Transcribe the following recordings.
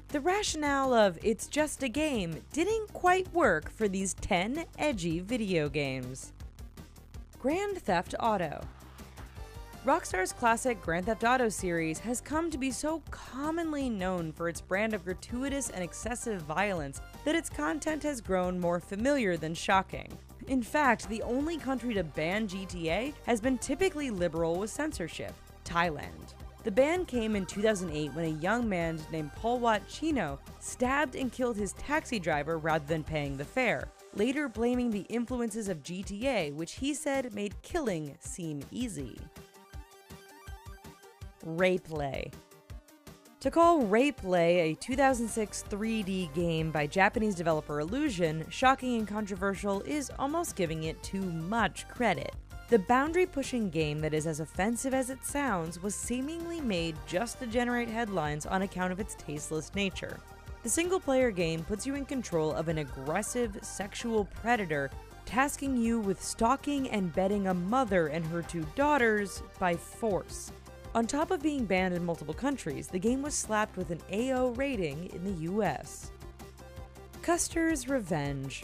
The rationale of "it's just a game" didn't quite work for these 10 edgy video games. Grand Theft Auto. Rockstar's classic Grand Theft Auto series has come to be so commonly known for its brand of gratuitous and excessive violence that its content has grown more familiar than shocking. In fact, the only country to ban GTA has been typically liberal with censorship: Thailand. The ban came in 2008 when a young man named Polwat Chino stabbed and killed his taxi driver rather than paying the fare, later blaming the influences of GTA, which he said made killing seem easy. Rayplay. To call Rayplay a 2006 3D game by Japanese developer Illusion shocking and controversial is almost giving it too much credit. The boundary-pushing game that is as offensive as it sounds was seemingly made just to generate headlines on account of its tasteless nature. The single-player game puts you in control of an aggressive sexual predator, tasking you with stalking and bedding a mother and her 2 daughters by force. On top of being banned in multiple countries, the game was slapped with an AO rating in the US. Custer's Revenge.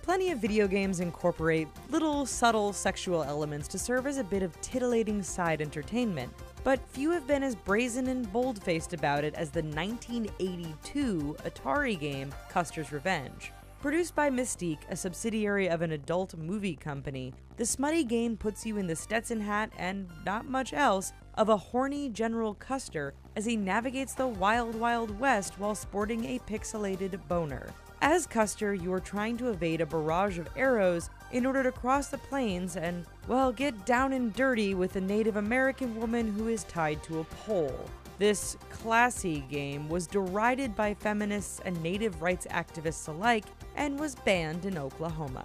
Plenty of video games incorporate little subtle sexual elements to serve as a bit of titillating side entertainment, but few have been as brazen and bold-faced about it as the 1982 Atari game Custer's Revenge. Produced by Mystique, a subsidiary of an adult movie company, the smutty game puts you in the Stetson hat and not much else of a horny General Custer as he navigates the wild, wild west while sporting a pixelated boner. As Custer, you are trying to evade a barrage of arrows in order to cross the plains and, well, get down and dirty with a Native American woman who is tied to a pole. This classy game was derided by feminists and native rights activists alike and was banned in Oklahoma.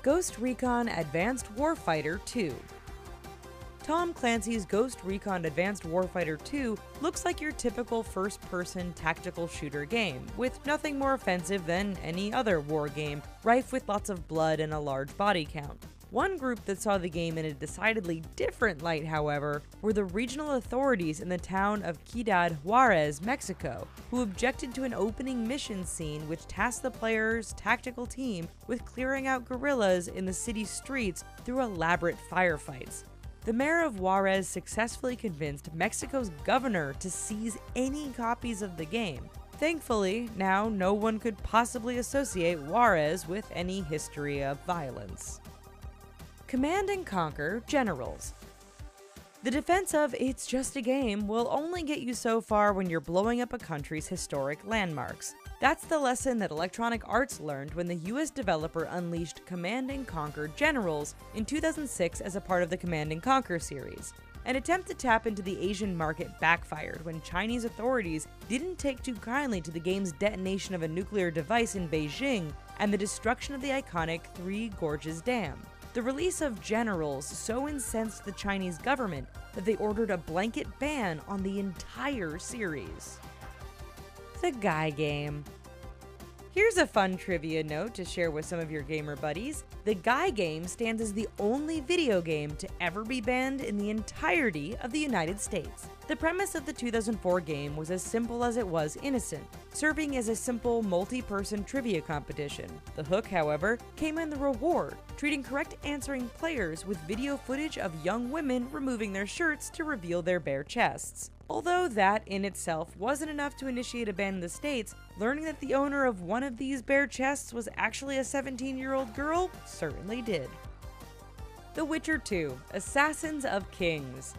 Ghost Recon Advanced Warfighter 2. Tom Clancy's Ghost Recon Advanced Warfighter 2 looks like your typical first-person tactical shooter game, with nothing more offensive than any other war game, rife with lots of blood and a large body count. One group that saw the game in a decidedly different light, however, were the regional authorities in the town of Ciudad Juarez, Mexico, who objected to an opening mission scene which tasked the player's tactical team with clearing out guerrillas in the city streets through elaborate firefights. The mayor of Juarez successfully convinced Mexico's governor to seize any copies of the game. Thankfully, now no one could possibly associate Juarez with any history of violence. Command & Conquer Generals. The defense of "it's just a game" will only get you so far when you're blowing up a country's historic landmarks. That's the lesson that Electronic Arts learned when the US developer unleashed Command & Conquer Generals in 2006 as a part of the Command & Conquer series. An attempt to tap into the Asian market backfired when Chinese authorities didn't take too kindly to the game's detonation of a nuclear device in Beijing and the destruction of the iconic Three Gorges Dam. The release of Generals so incensed the Chinese government that they ordered a blanket ban on the entire series. The Guy Game. Here's a fun trivia note to share with some of your gamer buddies. The Guy Game stands as the only video game to ever be banned in the entirety of the United States. The premise of the 2004 game was as simple as it was innocent, serving as a simple multi-person trivia competition. The hook, however, came in the reward, treating correct answering players with video footage of young women removing their shirts to reveal their bare chests. Although that in itself wasn't enough to initiate a ban in the States, learning that the owner of one of these bare chests was actually a 17-year-old girl certainly did. The Witcher 2: Assassins of Kings.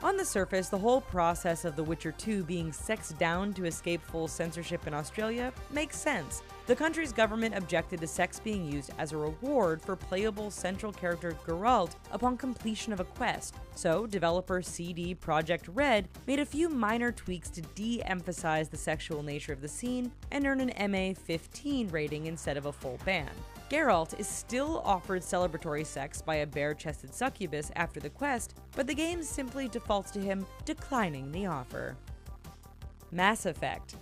On the surface, the whole process of The Witcher 2 being sexed down to escape full censorship in Australia makes sense. The country's government objected to sex being used as a reward for playable central character Geralt upon completion of a quest, so developer CD Projekt Red made a few minor tweaks to de-emphasize the sexual nature of the scene and earn an MA-15 rating instead of a full ban. Geralt is still offered celebratory sex by a bare-chested succubus after the quest, but the game simply defaults to him declining the offer. Mass Effect.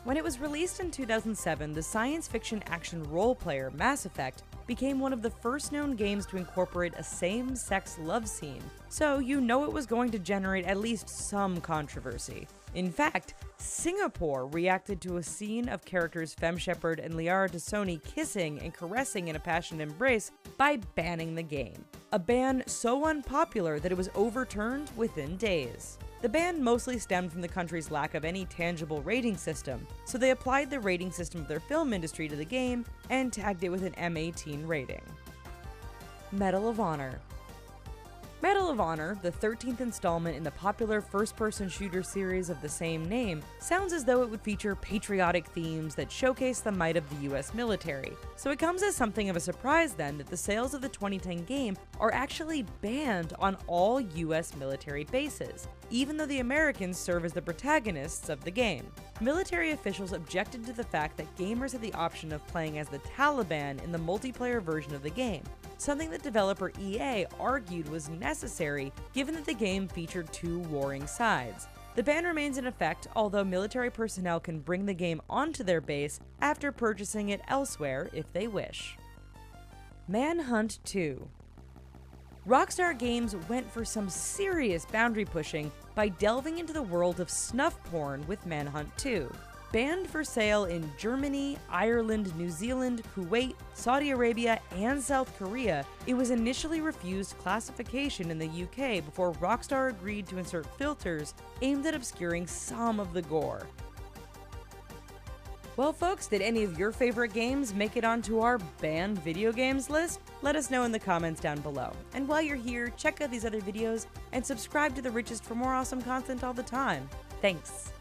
When it was released in 2007, the science fiction action role player Mass Effect became one of the first known games to incorporate a same-sex love scene, so you know it was going to generate at least some controversy. In fact, Singapore reacted to a scene of characters Femme Shepard and Liara Tassoni kissing and caressing in a passionate embrace by banning the game. A ban so unpopular that it was overturned within days. The ban mostly stemmed from the country's lack of any tangible rating system, so they applied the rating system of their film industry to the game and tagged it with an M18 rating. Medal of Honor. Medal of Honor, the 13th installment in the popular first-person shooter series of the same name, sounds as though it would feature patriotic themes that showcase the might of the US military. So it comes as something of a surprise then that the sales of the 2010 game are actually banned on all US military bases, even though the Americans serve as the protagonists of the game. Military officials objected to the fact that gamers had the option of playing as the Taliban in the multiplayer version of the game, something that developer EA argued was necessary given that the game featured two warring sides. The ban remains in effect, although military personnel can bring the game onto their base after purchasing it elsewhere if they wish. Manhunt 2. Rockstar Games went for some serious boundary pushing by delving into the world of snuff porn with Manhunt 2. Banned for sale in Germany, Ireland, New Zealand, Kuwait, Saudi Arabia, and South Korea, it was initially refused classification in the UK before Rockstar agreed to insert filters aimed at obscuring some of the gore. Well folks, did any of your favorite games make it onto our banned video games list? Let us know in the comments down below. And while you're here, check out these other videos and subscribe to The Richest for more awesome content all the time. Thanks!